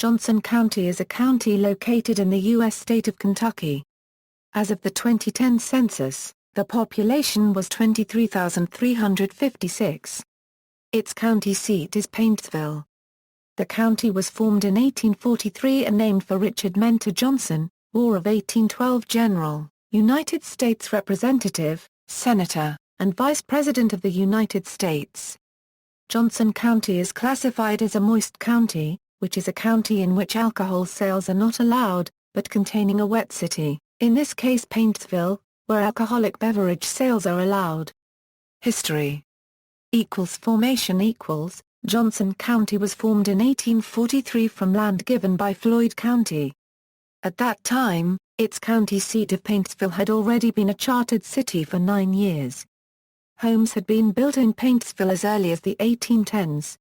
Johnson County is a county located in the U.S. state of Kentucky. As of the 2010 census, the population was 23,356. Its county seat is Paintsville. The county was formed in 1843 and named for Richard Mentor Johnson, War of 1812 General, United States Representative, Senator, and Vice President of the United States. Johnson County is classified as a moist county, which is a county in which alcohol sales are not allowed, but containing a wet city, in this case Paintsville, where alcoholic beverage sales are allowed. History Formation Johnson County was formed in 1843 from land given by Floyd County. At that time, its county seat of Paintsville had already been a chartered city for 9 years. Homes had been built in Paintsville as early as the 1810s.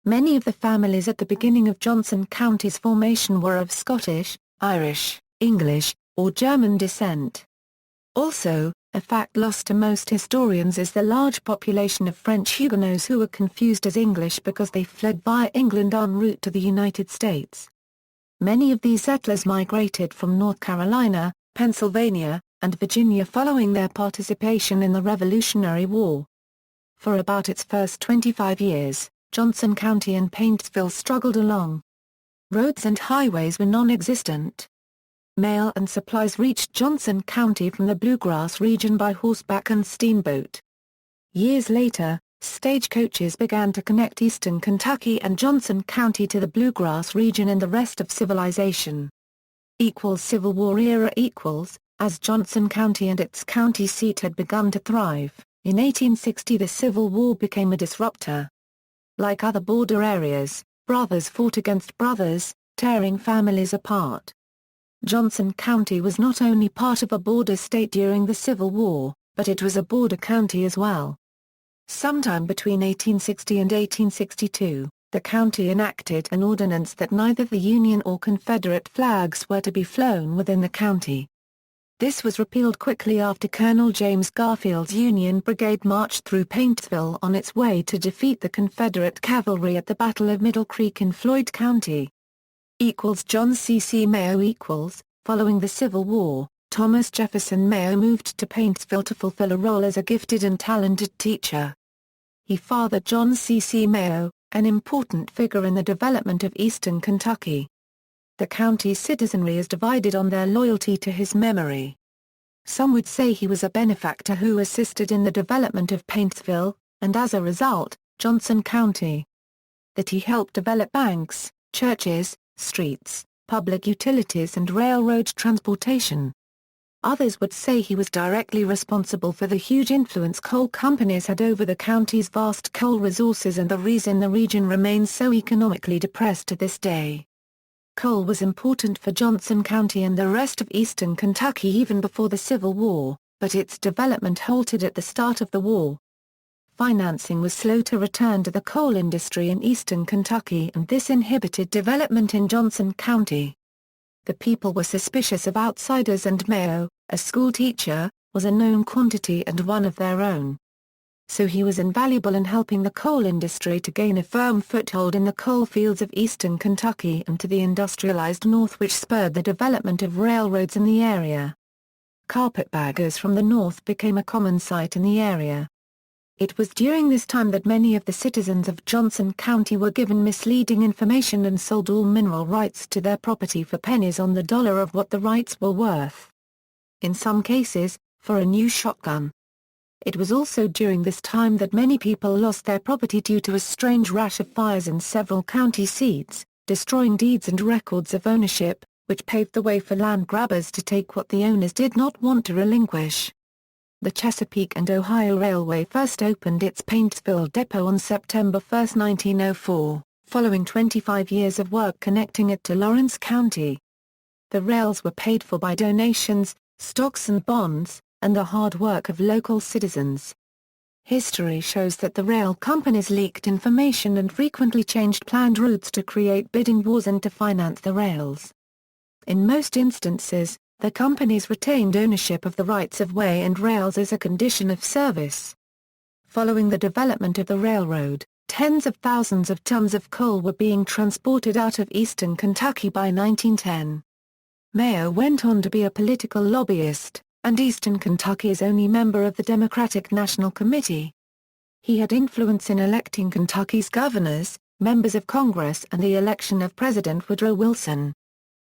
Many of the families at the beginning of Johnson County's formation were of Scottish, Irish, English, or German descent. Also, a fact lost to most historians is the large population of French Huguenots who were confused as English because they fled via England en route to the United States. Many of these settlers migrated from North Carolina, Pennsylvania, and Virginia following their participation in the Revolutionary War. For about its first 25 years, Johnson County and Paintsville struggled along. Roads and highways were non-existent. Mail and supplies reached Johnson County from the Bluegrass region by horseback and steamboat. Years later, stagecoaches began to connect eastern Kentucky and Johnson County to the Bluegrass region and the rest of civilization. Civil War era as Johnson County and its county seat had begun to thrive, in 1860 the Civil War became a disruptor. Like other border areas, brothers fought against brothers, tearing families apart. Johnson County was not only part of a border state during the Civil War, but it was a border county as well. Sometime between 1860 and 1862, the county enacted an ordinance that neither the Union or Confederate flags were to be flown within the county. This was repealed quickly after Colonel James Garfield's Union Brigade marched through Paintsville on its way to defeat the Confederate cavalry at the Battle of Middle Creek in Floyd County. John C. Mayo Following the Civil War, Thomas Jefferson Mayo moved to Paintsville to fulfill a role as a gifted and talented teacher. He fathered John C. Mayo, an important figure in the development of eastern Kentucky. The county's citizenry is divided on their loyalty to his memory. Some would say he was a benefactor who assisted in the development of Paintsville, and as a result, Johnson County. That he helped develop banks, churches, streets, public utilities and railroad transportation. Others would say he was directly responsible for the huge influence coal companies had over the county's vast coal resources and the reason the region remains so economically depressed to this day. Coal was important for Johnson County and the rest of eastern Kentucky even before the Civil War, but its development halted at the start of the war. Financing was slow to return to the coal industry in eastern Kentucky and this inhibited development in Johnson County. The people were suspicious of outsiders and Mayo, a school teacher, was a known quantity and one of their own. So he was invaluable in helping the coal industry to gain a firm foothold in the coal fields of eastern Kentucky and to the industrialized north which spurred the development of railroads in the area. Carpetbaggers from the north became a common sight in the area. It was during this time that many of the citizens of Johnson County were given misleading information and sold all mineral rights to their property for pennies on the dollar of what the rights were worth. In some cases, for a new shotgun. It was also during this time that many people lost their property due to a strange rash of fires in several county seats, destroying deeds and records of ownership, which paved the way for land grabbers to take what the owners did not want to relinquish. The Chesapeake and Ohio Railway first opened its Paintsville depot on September 1, 1904, following 25 years of work connecting it to Lawrence County. The rails were paid for by donations, stocks and bonds, and the hard work of local citizens. History shows that the rail companies leaked information and frequently changed planned routes to create bidding wars and to finance the rails. In most instances, the companies retained ownership of the rights of way and rails as a condition of service. Following the development of the railroad, Tens of thousands of tons of coal were being transported out of eastern Kentucky by 1910. Mayo went on to be a political lobbyist, and eastern Kentucky's only member of the Democratic National Committee. He had influence in electing Kentucky's governors, members of Congress and the election of President Woodrow Wilson.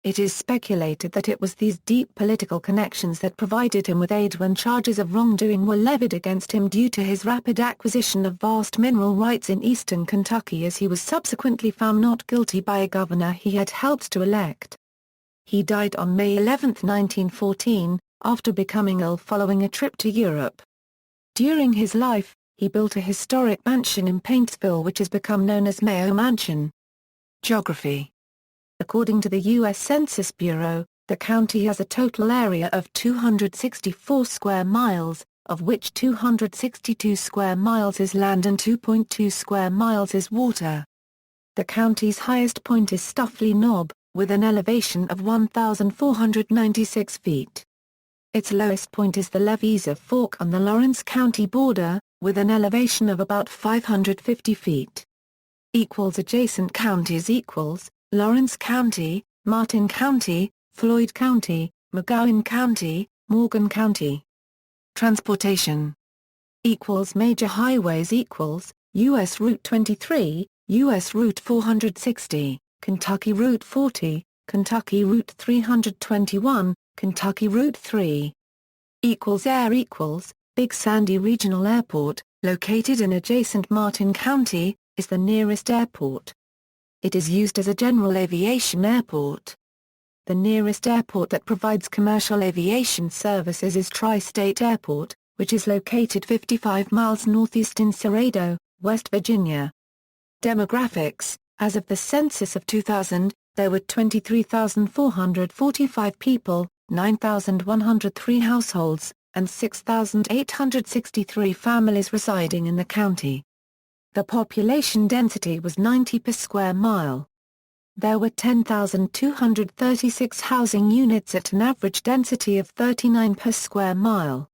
It is speculated that it was these deep political connections that provided him with aid when charges of wrongdoing were levied against him due to his rapid acquisition of vast mineral rights in eastern Kentucky, as he was subsequently found not guilty by a governor he had helped to elect. He died on May 11, 1914, after becoming ill following a trip to Europe. During his life, he built a historic mansion in Paintsville which has become known as Mayo Mansion. Geography. According to the U.S. Census Bureau, the county has a total area of 264 square miles, of which 262 square miles is land and 2.2 square miles is water. The county's highest point is Stuffley Knob, with an elevation of 1,496 feet. Its lowest point is the Levees Fork on the Lawrence County border, with an elevation of about 550 feet. Adjacent counties Lawrence County, Martin County, Floyd County, McGowan County, Morgan County. Transportation. Major highways U.S. Route 23, U.S. Route 460, Kentucky Route 40, Kentucky Route 321, Kentucky Route 3. Air Big Sandy Regional Airport, located in adjacent Martin County, is the nearest airport. It is used as a general aviation airport. The nearest airport that provides commercial aviation services is Tri-State Airport, which is located 55 miles northeast in Cerrado, West Virginia. Demographics. As of the census of 2000, there were 23,445 people, 9,103 households, and 6,863 families residing in the county. The population density was 90 per square mile. There were 10,236 housing units at an average density of 39 per square mile.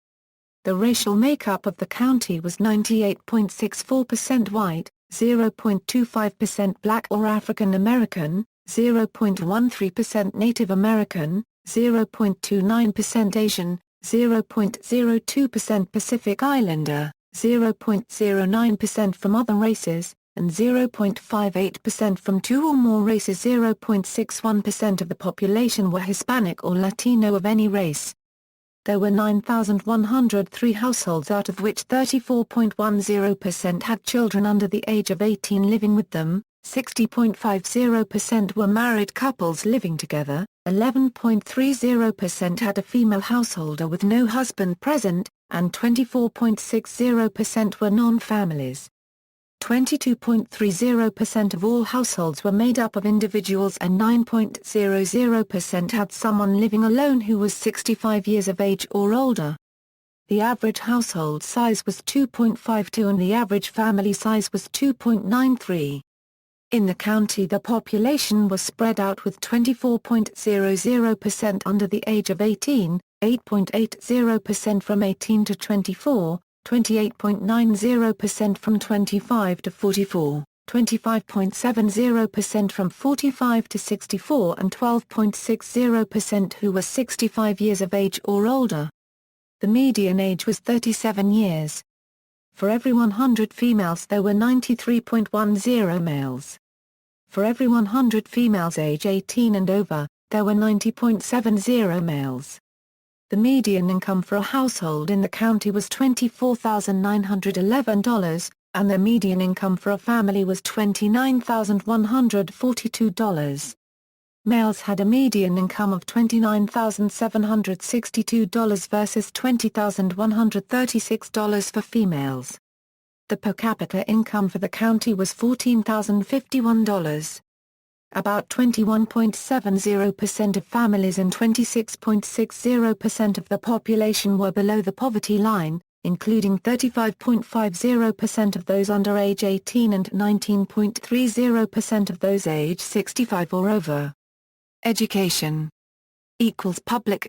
The racial makeup of the county was 98.64% white, 0.25% black or African American, 0.13% Native American, 0.29% Asian, 0.02% Pacific Islander, 0.09% from other races, and 0.58% from two or more races. 0.61% of the population were Hispanic or Latino of any race. There were 9,103 households, out of which 34.10% had children under the age of 18 living with them, 60.50% were married couples living together, 11.30% had a female householder with no husband present, and 24.60% were non-families. 22.30% of all households were made up of individuals and 9.00% had someone living alone who was 65 years of age or older. The average household size was 2.52 and the average family size was 2.93. In the county, the population was spread out, with 24.00% under the age of 18, 8.80% from 18 to 24, 28.90% from 25 to 44, 25.70% from 45 to 64 and 12.60% who were 65 years of age or older. The median age was 37 years. For every 100 females there were 93.10 males. For every 100 females age 18 and over, there were 90.70 males. The median income for a household in the county was $24,911, and the median income for a family was $29,142. Males had a median income of $29,762 versus $20,136 for females. The per capita income for the county was $14,051. About 21.70% of families and 26.60% of the population were below the poverty line, including 35.50% of those under age 18 and 19.30% of those age 65 or over. Education. Public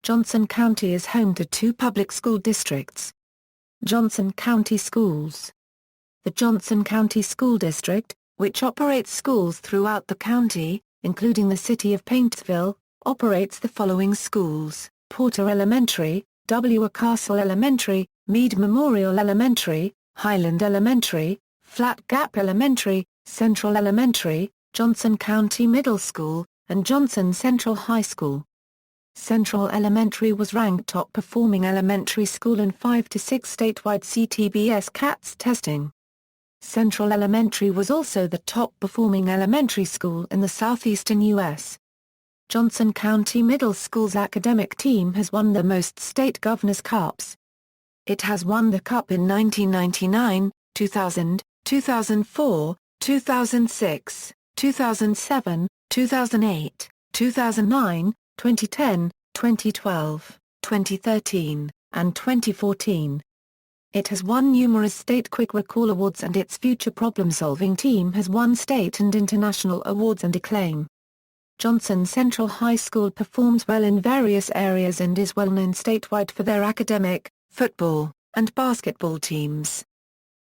Johnson County is home to two public school districts. Johnson County Schools. The Johnson County School District, which operates schools throughout the county, including the city of Paintsville, operates the following schools: Porter Elementary, W. Castle Elementary, Meade Memorial Elementary, Highland Elementary, Flat Gap Elementary, Central Elementary, Johnson County Middle School, and Johnson Central High School. Central Elementary was ranked top-performing elementary school in 5 to 6 statewide CTBS CATS testing. Central Elementary was also the top-performing elementary school in the southeastern U.S. Johnson County Middle School's academic team has won the most state Governor's Cups. It has won the Cup in 1999, 2000, 2004, 2006, 2007, 2008, 2009, 2010, 2012, 2013, and 2014. It has won numerous state Quick Recall Awards, and its Future Problem-Solving team has won state and international awards and acclaim. Johnson Central High School performs well in various areas and is well known statewide for their academic, football, and basketball teams.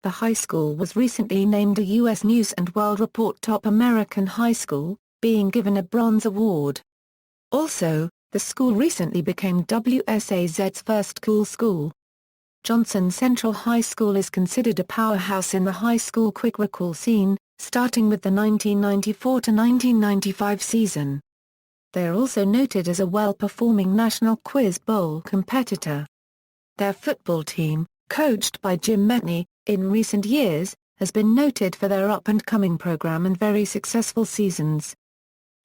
The high school was recently named a U.S. News & World Report Top American High School, being given a Bronze Award. Also, the school recently became WSAZ's first cool school. Johnson Central High School is considered a powerhouse in the high school quick recall scene, starting with the 1994 to 1995 season. They are also noted as a well-performing National Quiz Bowl competitor. Their football team, coached by Jim Metney, in recent years, has been noted for their up-and-coming program and very successful seasons.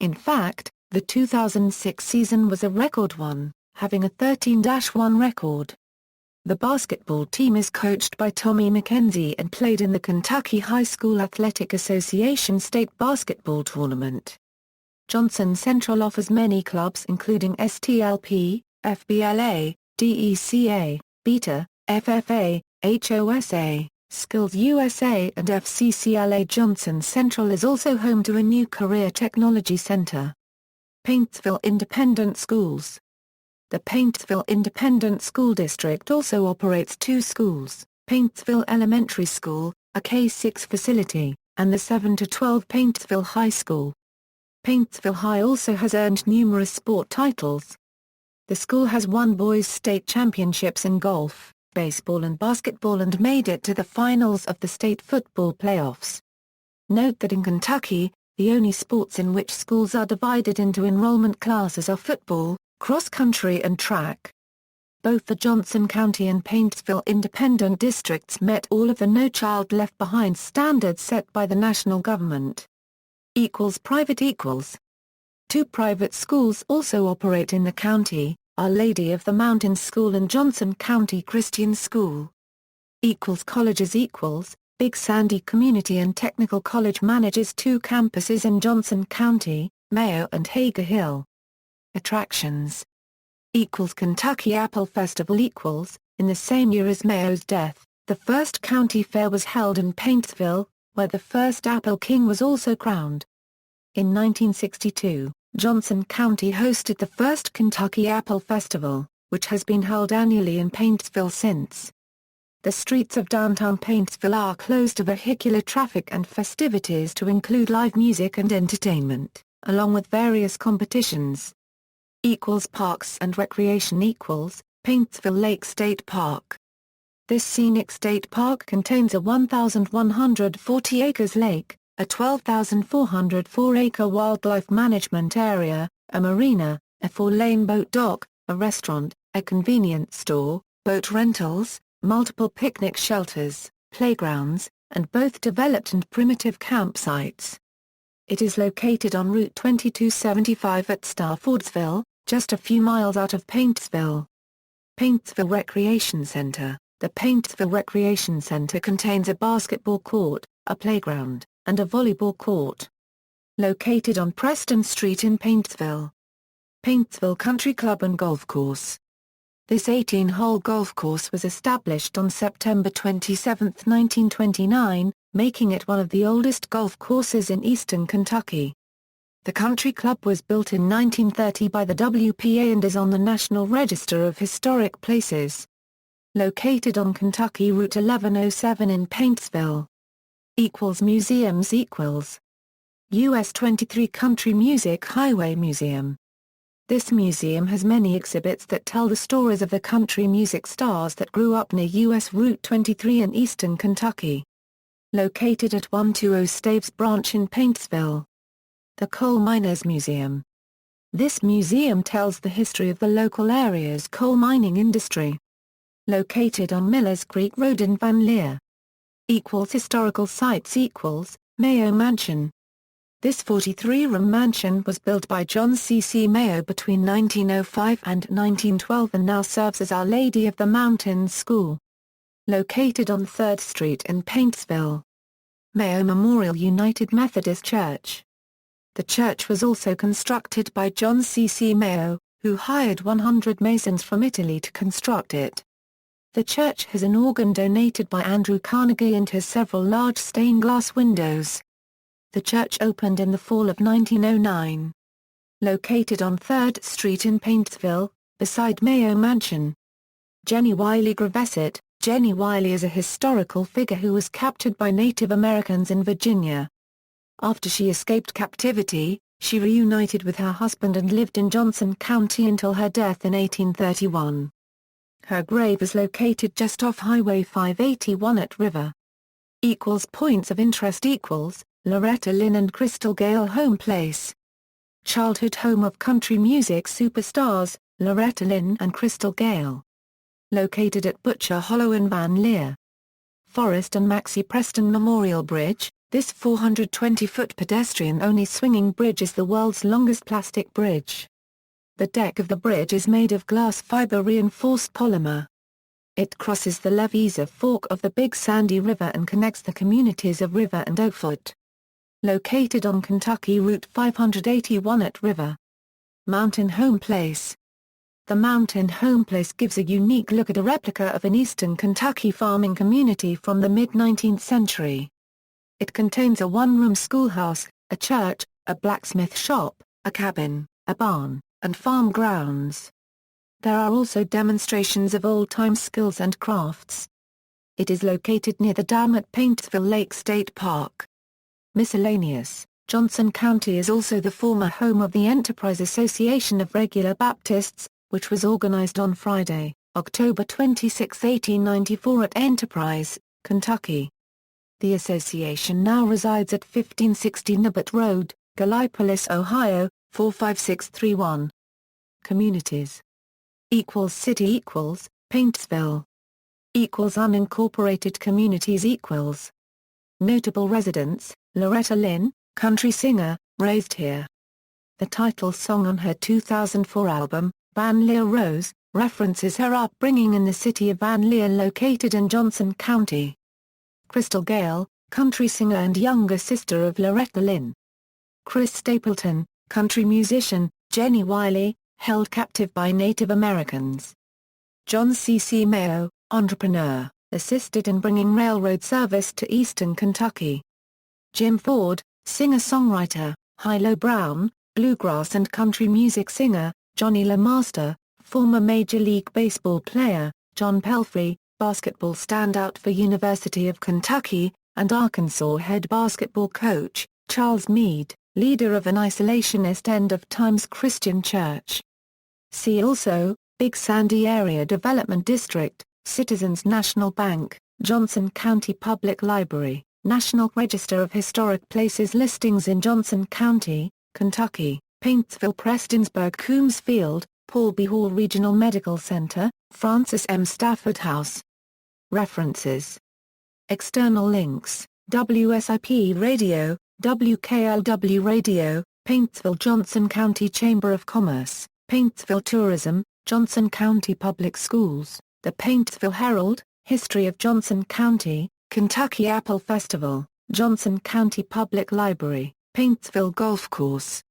In fact, the 2006 season was a record one, having a 13-1 record. The basketball team is coached by Tommy McKenzie and played in the Kentucky High School Athletic Association State Basketball Tournament. Johnson Central offers many clubs including STLP, FBLA, DECA, Beta, FFA, HOSA, Skills USA and FCCLA. Johnson Central is also home to a new Career Technology Center. Paintsville Independent Schools. The Paintsville Independent School District also operates two schools, Paintsville Elementary School, a K-6 facility, and the 7 to 12 Paintsville High School. Paintsville High also has earned numerous sport titles. The school has won boys' state championships in golf, baseball and basketball and made it to the finals of the state football playoffs. Note that in Kentucky, the only sports in which schools are divided into enrollment classes are football, cross-country and track. Both the Johnson County and Paintsville Independent Districts met all of the No Child Left Behind standards set by the national government. Private equals. Two private schools also operate in the county, Our Lady of the Mountain School and Johnson County Christian School. Colleges. Big Sandy Community and Technical College manages two campuses in Johnson County, Mayo and Hager Hill. Attractions. Kentucky Apple Festival. In the same year as Mayo's death, the first county fair was held in Paintsville, where the first Apple King was also crowned. In 1962, Johnson County hosted the first Kentucky Apple Festival, which has been held annually in Paintsville since. The streets of downtown Paintsville are closed to vehicular traffic and festivities to include live music and entertainment, along with various competitions. Parks and recreation. Paintsville Lake State Park. This scenic state park contains a 1,140 acres lake, a 12,404-acre wildlife management area, a marina, a 4-lane boat dock, a restaurant, a convenience store, boat rentals, multiple picnic shelters, playgrounds, and both developed and primitive campsites. It is located on Route 2275 at Staffordsville, just a few miles out of Paintsville. Paintsville Recreation Center. The Paintsville Recreation Center contains a basketball court, a playground, and a volleyball court. Located on Preston Street in Paintsville. Paintsville Country Club and Golf Course. This 18-hole golf course was established on September 27, 1929, making it one of the oldest golf courses in eastern Kentucky. The country club was built in 1930 by the WPA and is on the National Register of Historic Places. Located on Kentucky Route 1107 in Paintsville, Museums equals US 23 Country Music Highway Museum. This museum has many exhibits that tell the stories of the country music stars that grew up near US Route 23 in eastern Kentucky. Located at 120 Staves Branch in Paintsville. The Coal Miners Museum. This museum tells the history of the local area's coal mining industry. Located on Millers Creek Road in Van Leer. Historical sites Mayo Mansion. This 43-room mansion was built by John C. Mayo between 1905 and 1912 and now serves as Our Lady of the Mountains School. Located on 3rd Street in Paintsville. Mayo Memorial United Methodist Church. The church was also constructed by John C. Mayo, who hired 100 masons from Italy to construct it. The church has an organ donated by Andrew Carnegie and has several large stained glass windows. The church opened in the fall of 1909. Located on 3rd Street in Paintsville, beside Mayo Mansion. Jenny Wiley Gravesset. Jenny Wiley is a historical figure who was captured by Native Americans in Virginia. After she escaped captivity, she reunited with her husband and lived in Johnson County until her death in 1831. Her grave is located just off Highway 581 at River. Points of interest Loretta Lynn and Crystal Gale Home Place. Childhood home of country music superstars, Loretta Lynn and Crystal Gale. Located at Butcher Hollow in Van Leer. Forrest and Maxie Preston Memorial Bridge. This 420-foot pedestrian-only swinging bridge is the world's longest plastic bridge. The deck of the bridge is made of glass fiber reinforced polymer. It crosses the Levees Fork of the Big Sandy River and connects the communities of River and Oakfoot. Located on Kentucky Route 581 at River. Mountain Home Place. The Mountain Home Place gives a unique look at a replica of an eastern Kentucky farming community from the mid-19th century. It contains a one-room schoolhouse, a church, a blacksmith shop, a cabin, a barn, and farm grounds. There are also demonstrations of old-time skills and crafts. It is located near the dam at Paintsville Lake State Park. Miscellaneous. Johnson County is also the former home of the Enterprise Association of Regular Baptists, which was organized on Friday, October 26, 1894 at Enterprise, Kentucky. The association now resides at 1560 Nabbut Road, Gallipolis, Ohio, 45631. Communities. City Paintsville. Unincorporated communities Notable residents, Loretta Lynn, country singer, raised here. The title song on her 2004 album, Van Leer Rose, references her upbringing in the city of Van Leer located in Johnson County. Crystal Gale, country singer and younger sister of Loretta Lynn. Chris Stapleton, country musician, Jenny Wiley, held captive by Native Americans. John C. Mayo, entrepreneur, assisted in bringing railroad service to eastern Kentucky. Jim Ford, singer-songwriter, Hilo Brown, bluegrass and country music singer, Johnny LeMaster, former Major League Baseball player, John Pelfrey, basketball standout for University of Kentucky, and Arkansas head basketball coach, Charles Meade, leader of an isolationist end-of-times Christian church. See also, Big Sandy Area Development District, Citizens National Bank, Johnson County Public Library, National Register of Historic Places listings in Johnson County, Kentucky, Paintsville Prestonsburg Coombs Field, Paul B. Hall Regional Medical Center, Francis M. Stafford House. References. External links, WSIP Radio, WKLW Radio, Paintsville Johnson County Chamber of Commerce, Paintsville Tourism, Johnson County Public Schools, The Paintsville Herald, History of Johnson County, Kentucky Apple Festival, Johnson County Public Library, Paintsville Golf Course.